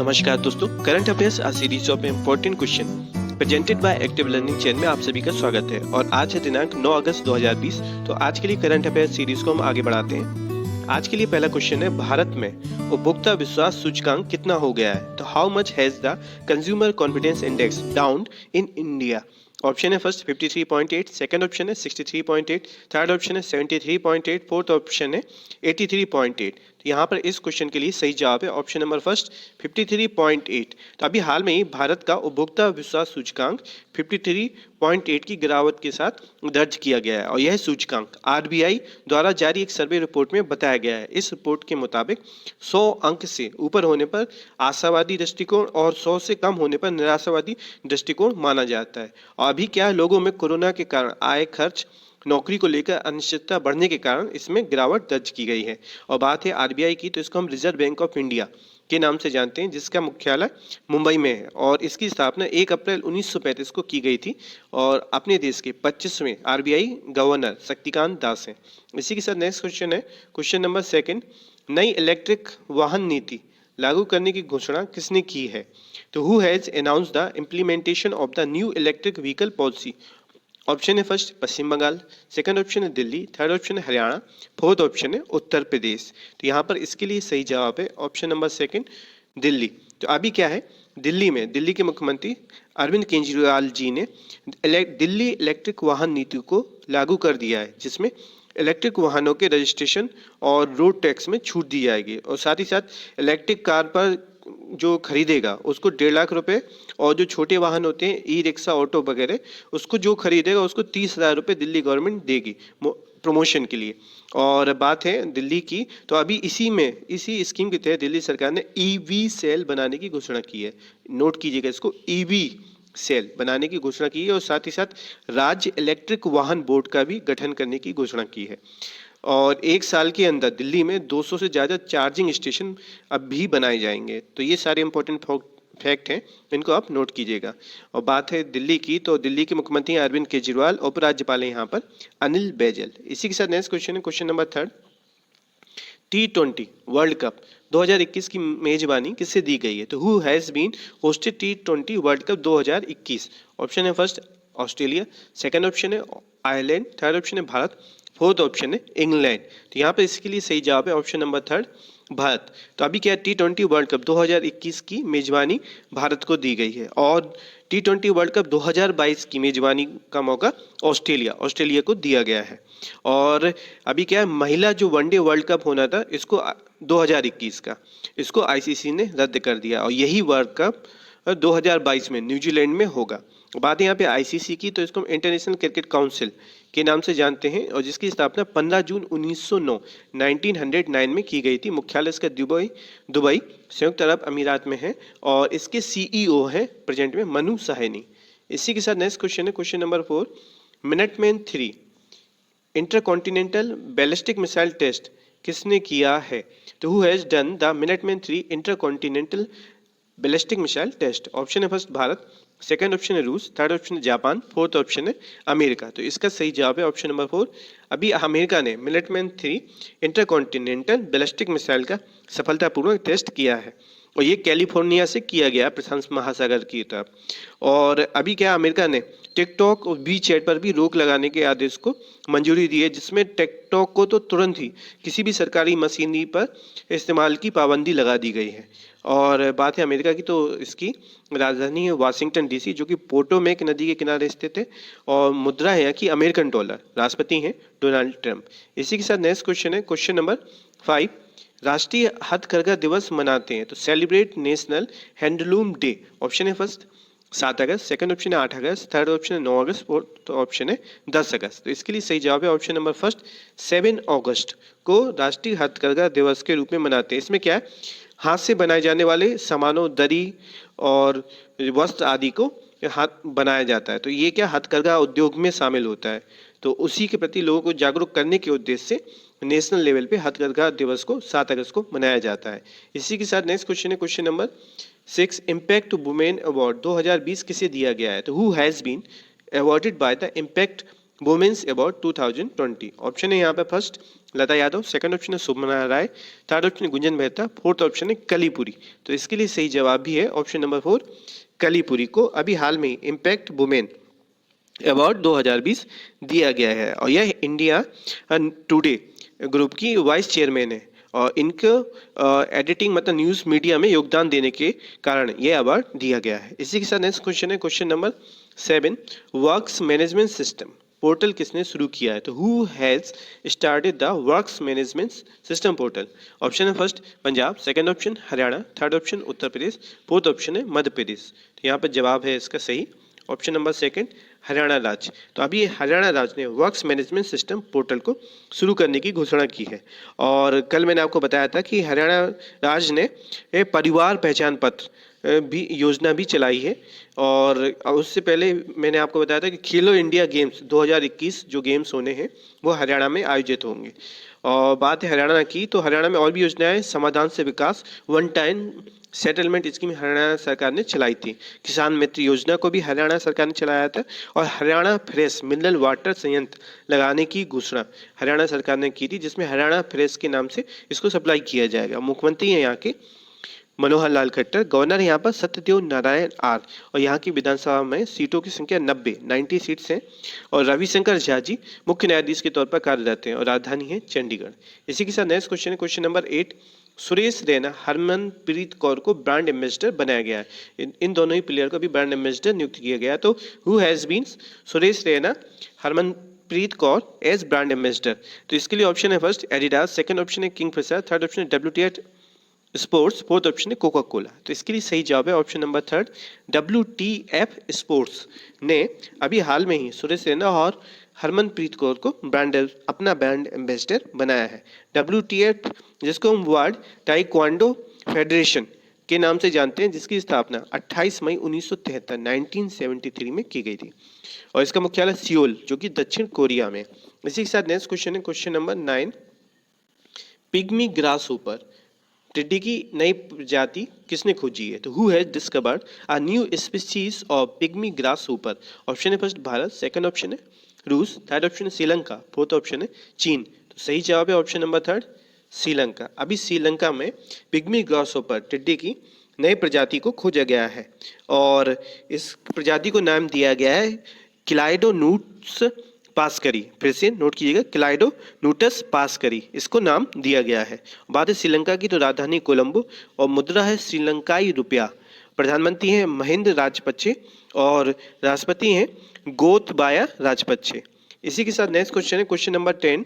नमस्कार दोस्तों, current affairs a series of important question presented by active learning channel में आप सभी का स्वागत है। और आज है दिनांक 9 अगस्त 2020। तो आज के लिए करंट अफेयर्स सीरीज को हम आगे बढ़ाते हैं। आज के लिए पहला क्वेश्चन है, भारत में उपभोक्ता विश्वास सूचकांक कितना हो गया है? तो how much has the consumer confidence index down in India? Option है फर्स्ट 53.8, सेकंड ऑप्शन है 63.8, थर्ड ऑप्शन है 73.8, फोर्थ ऑप्शन है 83.8। तो यहाँ पर इस क्वेश्चन के लिए सही जवाब है ऑप्शन नंबर फर्स्ट 53.8। तो अभी हाल में ही भारत का उपभोक्ता विश्वास सूचकांक 53.8 की गिरावट के साथ दर्ज किया गया है और यह सूचकांक आरबीआई द्वारा जारी एक सर्वे रिपोर्ट में बताया गया है। इस रिपोर्ट के मुताबिक 100 अंक से ऊपर होने पर आशावादी दृष्टिकोण और 100 से कम होने पर निराशावादी दृष्टिकोण माना जाता है। और अभी क्या है, लोगों में कोरोना के कारण आय खर्च नौकरी को लेकर अनिश्चितता बढ़ने के कारण इसमें गिरावट दर्ज की गई है। और बात है आरबीआई की, तो इसको हम रिजर्व बैंक ऑफ इंडिया के नाम से जानते हैं, जिसका मुख्यालय मुंबई में है और इसकी स्थापना 1 अप्रैल 1935 को की गई थी और अपने देश के 25वें आरबीआई गवर्नर शक्तिकांत दास हैं। इसी के साथ नेक्स्ट क्वेश्चन है, क्वेश्चन नंबर सेकंड, नई इलेक्ट्रिक वाहन नीति लागू करने की घोषणा किसने की है? तो who has announced the implementation of the new electric vehicle policy? Option है फर्स्ट पश्चिम बंगाल, सेकंड ऑप्शन है दिल्ली, थर्ड ऑप्शन है हरियाणा, फोर्थ ऑप्शन है उत्तर प्रदेश। तो यहाँ पर इसके लिए सही जवाब है ऑप्शन नंबर सेकंड दिल्ली। तो अभी क्या है, दिल्ली में दिल्ली के मुख्यमंत्री अरविंद केजरीवाल जी ने दिल्ली इलेक्ट्रिक वाहन नीति को लागू कर दिया है, जिसमें इलेक्ट्रिक वाहनों के रजिस्ट्रेशन और रोड टैक्स में छूट दी जाएगी और साथ ही साथ इलेक्ट्रिक कार पर जो खरीदेगा उसको 1.5 लाख रुपए और जो छोटे वाहन होते हैं ई रिक्शा ऑटो वगैरह उसको जो खरीदेगा उसको 30,000 रुपये दिल्ली गवर्नमेंट देगी प्रमोशन के लिए। और बात है दिल्ली की, तो अभी इसी स्कीम के तहत दिल्ली सरकार ने ईवी सेल बनाने की घोषणा की है। नोट कीजिएगा इसको, ईवी सेल बनाने की घोषणा की है और साथ ही साथ राज्य इलेक्ट्रिक वाहन बोर्ड का भी गठन करने की घोषणा की है। और 1 साल के अंदर दिल्ली में 200 से ज़्यादा चार्जिंग स्टेशन अब भी बनाए जाएंगे। तो ये सारे इंपॉर्टेंट फैक्ट हैं, इनको आप नोट कीजिएगा। और बात है दिल्ली की, तो दिल्ली के मुख्यमंत्री अरविंद केजरीवाल, उपराज्यपाल हैं यहाँ पर अनिल बैजल। इसी के साथ नेक्स्ट क्वेश्चन है, question number third, T20 world cup 2021 की मेजबानी किससे दी गई है? तो who has been hosted T20 world cup 2021? Option है फर्स्ट ऑस्ट्रेलिया, सेकंड ऑप्शन है आयरलैंड, थर्ड ऑप्शन है भारत, फोर्थ ऑप्शन है इंग्लैंड। तो यहाँ पे इसके लिए सही जवाब है ऑप्शन नंबर थर्ड भारत। तो अभी क्या है, T20 वर्ल्ड कप 2021 की मेजबानी भारत को दी गई है और T20 वर्ल्ड कप 2022 की मेजबानी का मौका ऑस्ट्रेलिया को दिया गया है। और अभी क्या है, महिला जो वनडे वर्ल्ड कप होना था इसको 2021 का, इसको आईसीसी ने रद्द कर दिया और यही वर्ल्ड कप 2022 में न्यूजीलैंड में होगा। बात है यहाँ पे आईसीसी की, तो इसको हम इंटरनेशनल क्रिकेट काउंसिल के नाम से जानते हैं और जिसकी स्थापना 15 जून 1909 में की गई थी। मुख्यालय इसका दुबई संयुक्त अरब अमीरात में है और इसके सीईओ हैं प्रेजेंट में मनु साहनी। इसी के साथ नेक्स्ट क्वेश्चन है, question number 4, Minuteman 3 intercontinental ballistic missile test किसने किया है? तो who has done the Minuteman 3 intercontinental ballistic missile test? Option है फर्स्ट भारत, सेकंड ऑप्शन है रूस, थर्ड ऑप्शन है जापान, फोर्थ ऑप्शन है अमेरिका। तो इसका सही जवाब है ऑप्शन नंबर 4। अभी अमेरिका ने मिनटमैन 3 इंटरकॉन्टिनेंटल बैलिस्टिक मिसाइल का सफलतापूर्वक टेस्ट किया है और ये कैलिफोर्निया से किया गया प्रशांत महासागर की तरफ। और अभी क्या अमेरिका ने टिकटॉक और वी चैट पर भी रोक लगाने के आदेश को मंजूरी दी है, जिसमें टिकटॉक को तो तुरंत ही किसी भी सरकारी मशीनरी पर इस्तेमाल की पाबंदी लगा दी गई है। और बात है अमेरिका की, तो इसकी राजधानी है वाशिंगटन डीसी, जो कि पोटोमेक नदी के किनारे स्थित है और मुद्रा है यहाँ की अमेरिकन डॉलर। राष्ट्रपति हैं डोनाल्ड ट्रंप। इसी के साथ नेक्स्ट क्वेश्चन है, क्वेश्चन नंबर 5, राष्ट्रीय हथकरघा दिवस मनाते हैं तो celebrate national handloom day? Option है फर्स्ट 7 अगस्त, सेकंड ऑप्शन है 8 अगस्त, थर्ड ऑप्शन है 9 अगस्त, फोर्थ ऑप्शन है 10 अगस्त। तो इसके लिए सही जवाब है ऑप्शन नंबर फर्स्ट 7 अगस्त को राष्ट्रीय हथकरघा दिवस के रूप में मनाते हैं। इसमें क्या है, हाथ से बनाए जाने वाले सामानों, दरी और वस्त्र आदि को हाथ बनाया जाता है। तो ये क्या हथकरघा उद्योग में शामिल होता है, तो उसी के प्रति लोगों को जागरूक करने के उद्देश्य से नेशनल लेवल पे हथकरघा दिवस को 7 अगस्त को मनाया जाता है। इसी के साथ नेक्स्ट क्वेश्चन है, question number 6, impact women award 2020 किसे दिया गया है? तो who has been awarded by the impact women's award 2020? Option है यहाँ पे first Lata Yadav, second option है सुमना राय, थर्ड ऑप्शन है गुंजन मेहता, फोर्थ ऑप्शन है कलीपुरी। तो इसके लिए सही जवाब भी है ऑप्शन नंबर 4 कलीपुरी को अभी हाल में इम्पैक्ट वुमेन अवार्ड 2020 दिया गया है और यह इंडिया टुडे ग्रुप की वाइस चेयरमैन है और इनको एडिटिंग मतलब न्यूज़ मीडिया में योगदान देने के कारण यह अवार्ड दिया गया है। इसी के साथ नेक्स्ट क्वेश्चन है question number 7, works management system portal किसने शुरू किया है? तो who has started the works management system portal? Option है first Punjab, second option Haryana, third option Uttar Pradesh, fourth option है मध्य प्रदेश। तो यहाँ पर जवाब है इसका सही ऑप्शन नंबर सेकंड हरियाणा राज्य। तो अभी हरियाणा राज्य ने वर्क्स मैनेजमेंट सिस्टम पोर्टल को शुरू करने की घोषणा की है और कल मैंने आपको बताया था कि हरियाणा राज्य ने परिवार पहचान पत्र भी योजना भी चलाई है और उससे पहले मैंने आपको बताया था कि खेलो इंडिया गेम्स 2021 जो गेम्स होने हैं वो हरियाणा में आयोजित होंगे। और बात है हरियाणा की, तो हरियाणा में और भी योजनाएं समाधान से विकास, one time settlement scheme Haryana सरकार ने चलाई थी, किसान मित्र योजना को भी हरियाणा सरकार ने चलाया था और हरियाणा फ्रेश मिनरल वाटर संयंत्र लगाने की घोषणा हरियाणा सरकार ने की थी जिसमें हरियाणा फ्रेश के नाम से इसको सप्लाई किया जाएगा। मुख्यमंत्री हैं यहाँ के मनोहर लाल खट्टर, गवर्नर यहाँ पर सत्यदेव नारायण आर और यहाँ की विधानसभा में सीटों की संख्या 90 सीट्स हैं और रविशंकर झा जी मुख्य न्यायाधीश के तौर पर कार्यरत हैं और राजधानी है चंडीगढ़। इसी के साथ नेक्स्ट क्वेश्चन है क्वेश्चन नंबर 8, सुरेश रैना हरमनप्रीत कौर को ब्रांड एम्बेसडर बनाया गया है। इन दोनों ही प्लेयर को भी ब्रांड एम्बेसडर नियुक्त किया गया। तो who has been Suresh Raina Harmanpreet Kaur as brand ambassador? तो इसके लिए ऑप्शन है फर्स्ट एडिडास, सेकंड ऑप्शन है किंग फिशर, थर्ड ऑप्शन है WTA स्पोर्ट्स, फोर्थ ऑप्शन है कोका कोला। तो इसके लिए सही जवाब है option number third WTF sports ने अभी हाल में ही सुरेश रैना और हरमनप्रीत कौर को अपना ब्रांड एम्बेसडर बनाया है। WTF जिसको हम वर्ल्ड ताइक्वांडो फेडरेशन के नाम से जानते हैं, जिसकी स्थापना 28 मई 1973 में की गई थी और इसका मुख्यालय सियोल जो कि दक्षिण कोरिया में। इसी के साथ नेक्स्ट क्वेश्चन है क्वेश्चन नंबर 9, पिग्मी ग्रास ऊपर टिड्डी की नई प्रजाति किसने खोजी है? तो who has discovered a new species of pygmy grass ऊपर? ऑप्शन है फर्स्ट भारत, सेकंड ऑप्शन है रूस, थर्ड ऑप्शन है श्रीलंका, फोर्थ ऑप्शन है चीन। तो सही जवाब है ऑप्शन नंबर थर्ड श्रीलंका। अभी श्रीलंका में पिग्मी ग्रास ऊपर टिड्डी की नई प्रजाति को खोजा गया है और इस प्रजाति को नाम दिया गया है क्लाइडोनूट्स पास्करी। फिर से नोट कीजिएगा, क्लाइडोनूटस पास्करी इसको नाम दिया गया है। बात है श्रीलंका की, तो राजधानी कोलंबो और मुद्रा है श्रीलंकाई रुपया। प्रधानमंत्री हैं महिंद्र राजपक्षे और राष्ट्रपति हैं गोतबाया राजपक्षे। इसी के साथ नेक्स्ट क्वेश्चन है क्वेश्चन नंबर 10,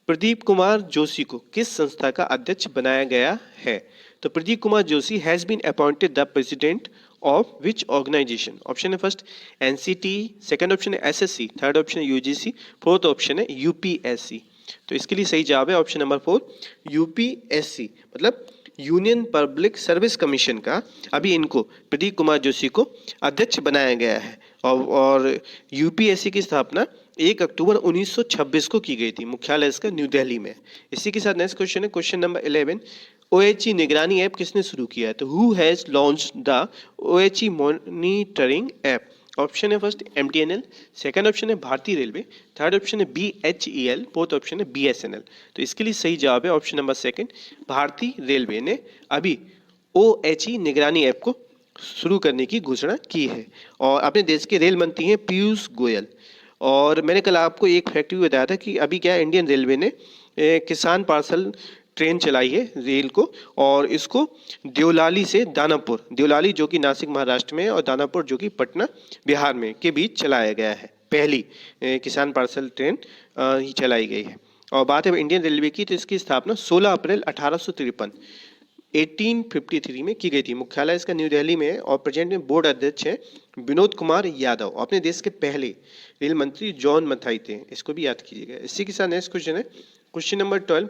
प्रदीप कुमार जोशी को किस संस्था का अध्यक्ष बनाया गया है? तो Pradeep Kumar Joshi has been appointed the president of which organisation? Option है फर्स्ट NCT, सेकंड ऑप्शन है SSC, थर्ड ऑप्शन है UGC, फोर्थ ऑप्शन है UPSC। तो इसके लिए सही जवाब है ऑप्शन नंबर 4 UPSC मतलब यूनियन पब्लिक सर्विस कमीशन का अभी इनको प्रदीप कुमार जोशी को अध्यक्ष बनाया गया है और UPSC की स्थापना 1 अक्टूबर 1926 को की गई थी, मुख्यालय इसका न्यू दिल्ली में। इसी के साथ नेक्स्ट क्वेश्चन है क्वेश्चन नंबर 11, OHE निगरानी ऐप किसने शुरू किया है? तो who has launched the OHE monitoring app? Option है फर्स्ट MTNL, सेकंड ऑप्शन है भारतीय रेलवे, थर्ड ऑप्शन है BHEL, फोर्थ ऑप्शन है BSNL। तो इसके लिए सही जवाब है ऑप्शन नंबर सेकंड भारतीय रेलवे ने अभी OHE निगरानी ऐप को शुरू करने की घोषणा की है और अपने देश के रेल मंत्री हैं पीयूष गोयल। और मैंने कल आपको एक फैक्ट भी बताया था कि अभी क्या इंडियन रेलवे ने किसान पार्सल ट्रेन चलाई है रेल को और इसको देवलाली से दानापुर, देवलाली जो कि नासिक महाराष्ट्र में और दानापुर जो कि पटना बिहार में के बीच चलाया गया है। पहली किसान पार्सल ट्रेन ही चलाई गई है। और बात है इंडियन रेलवे की, तो इसकी स्थापना 16 अप्रैल 1853 में की गई थी, मुख्यालय इसका न्यू दिल्ली में है और प्रेजेंट में बोर्ड अध्यक्ष है विनोद कुमार यादव। अपने देश के पहले रेल मंत्री जॉन मथाई थे, इसको भी याद कीजिएगा। इसी के साथ नेक्स्ट क्वेश्चन है question number 12,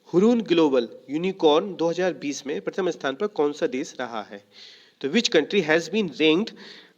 Hurun global unicorn 2020 में प्रथम स्थान पर कौन सा देश रहा है? तो which country has been ranked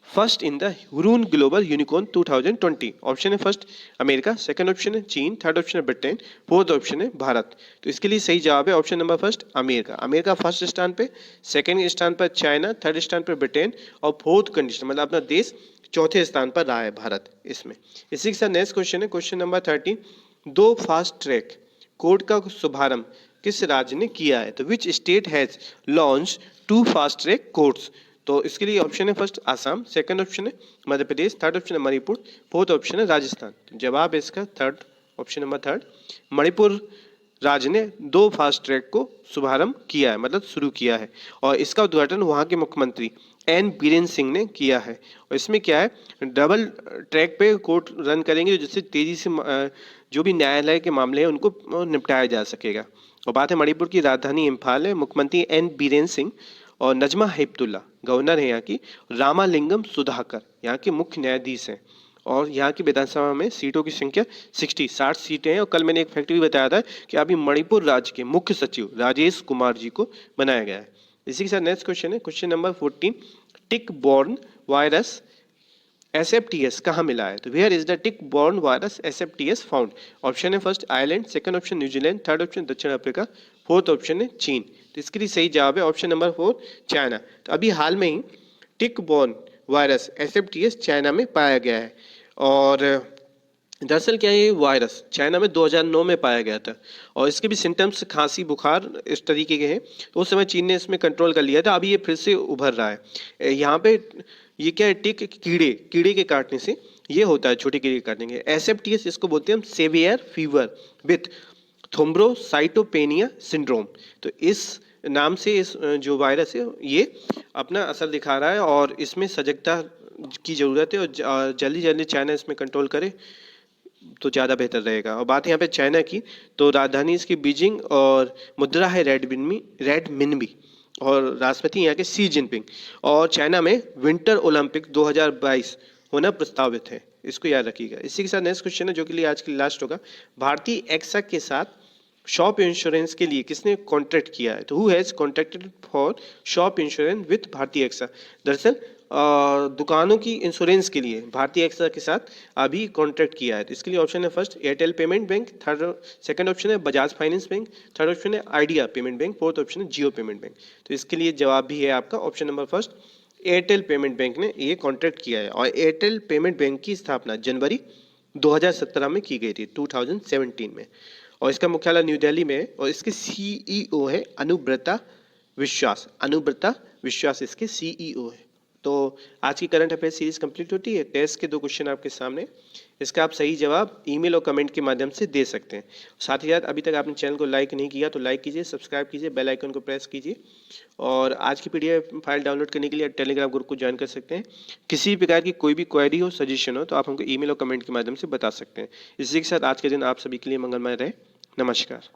first in the Hurun global unicorn 2020? Option है फर्स्ट अमेरिका, सेकंड ऑप्शन है चीन, थर्ड ऑप्शन है ब्रिटेन, फोर्थ ऑप्शन है भारत। तो इसके लिए सही जवाब है option number first America. America first स्थान पे, सेकंड स्थान पर चाइना, थर्ड स्थान पर ब्रिटेन और फोर्थ कंडीशन मतलब अपना देश चौथे स्थान पर रहा है भारत इसमें। इसी के साथ नेक्स्ट क्वेश्चन है question number 13, 2 fast track court का शुभारंभ किस राज्य ने किया है? तो which state has launch 2 fast track courts? तो इसके लिए ऑप्शन है फर्स्ट आसाम, सेकंड ऑप्शन है मध्य प्रदेश, थर्ड ऑप्शन है मणिपुर, फोर्थ ऑप्शन है राजस्थान। तो जवाब है इसका third, option number third, Manipur राज्य ने 2 फास्ट ट्रैक को शुभारंभ किया है, मतलब शुरू किया है। और इसका उद्घाटन वहाँ के मुख्यमंत्री एन बीरेन सिंह ने किया है। और इसमें क्या है, डबल ट्रैक पे कोर्ट रन करेंगे जिससे तेजी से जो भी न्यायालय के मामले हैं उनको निपटाया जा सकेगा। और बात है मणिपुर की राजधानी इम्फाल है, मुख्यमंत्री एन बीरेन सिंह और नजमा हेपतुल्ला गवर्नर है यहाँ की, रामालिंगम सुधाकर यहाँ के मुख्य न्यायाधीश हैं। और यहाँ की विधानसभा में सीटों की संख्या 60 सीटें हैं। और कल मैंने एक फैक्ट भी बताया था कि अभी मणिपुर राज्य के मुख्य सचिव राजेश कुमार जी को बनाया गया है। इसी के साथ नेक्स्ट क्वेश्चन है question number 14, tick borne virus SFTS कहाँ मिला है? तो where is the tick borne virus SFTS found? Option है first Ireland, second option New Zealand, third option दक्षिण अफ्रीका, फोर्थ ऑप्शन है चीन। तो इसके लिए सही जवाब है ऑप्शन नंबर 4 चाइना। तो अभी हाल में ही टिक बॉर्न वायरस एसएफटीएस चाइना में पाया गया है। और दरअसल क्या है, ये वायरस चाइना में 2009 में पाया गया था और इसके भी सिम्टम्स खांसी बुखार इस तरीके के हैं। तो उस समय चीन ने इसमें कंट्रोल कर लिया था, अभी ये फिर से उभर रहा है। यहाँ पे ये क्या है, टिक कीड़े के काटने से ये होता है, छोटे कीड़े के काटने के। एसएफटीएस इसको बोलते हैं हम severe fever with thrombocytopenia syndrome. तो इस नाम से इस जो वायरस है ये अपना असर दिखा रहा है और इसमें सजगता की जरूरत है और जल्दी जल्दी चाइना इसमें कंट्रोल करे तो ज़्यादा बेहतर रहेगा। और बात यहाँ पे चाइना की, तो राजधानी इसकी बीजिंग और मुद्रा है रेड मिनबी और राष्ट्रपति यहाँ के सी जिनपिंग। और चाइना में विंटर ओलंपिक 2022 होना प्रस्तावित है, इसको याद रखिएगा। इसी के साथ नेक्स्ट क्वेश्चन है जो कि लिए आज के लिए लास्ट होगा, भारतीय एक्सा के साथ शॉप इंश्योरेंस के लिए किसने कॉन्ट्रैक्ट किया है? तो who has contracted for shop insurance with भारतीय एक्सा? दरअसल दुकानों की इंश्योरेंस के लिए भारतीय एक्सा के साथ अभी कॉन्ट्रैक्ट किया है। तो इसके लिए ऑप्शन है first Airtel payment bank, second option है Bajaj finance bank, third option है Idea payment bank, fourth option है जियो पेमेंट बैंक। तो इसके लिए जवाब भी है आपका option number first, Airtel payment bank ने ये कॉन्ट्रैक्ट किया है। और एयरटेल पेमेंट बैंक की स्थापना जनवरी 2017 में की गई थी, 2017 में। और इसका मुख्यालय न्यू दिल्ली में है और इसके सीईओ है अनुब्रता विश्वास इसके सीईओ है। तो आज की करंट अफेयर सीरीज कंप्लीट होती है। टेस्ट के 2 क्वेश्चन आपके सामने, इसका आप सही जवाब ईमेल और कमेंट के माध्यम से दे सकते हैं। साथ ही साथ अभी तक आपने चैनल को लाइक नहीं किया तो लाइक कीजिए, सब्सक्राइब कीजिए, बेल आइकन को प्रेस कीजिए। और आज की पीडीएफ फाइल डाउनलोड करने के लिए टेलीग्राम ग्रुप को ज्वाइन कर सकते हैं। किसी भी प्रकार की कोई भी क्वेरी हो, सजेशन हो तो आप हमको ईमेल और कमेंट के माध्यम से बता सकते हैं। इसी के साथ आज के दिन आप सभी के लिए मंगलमय रहे। नमस्कार।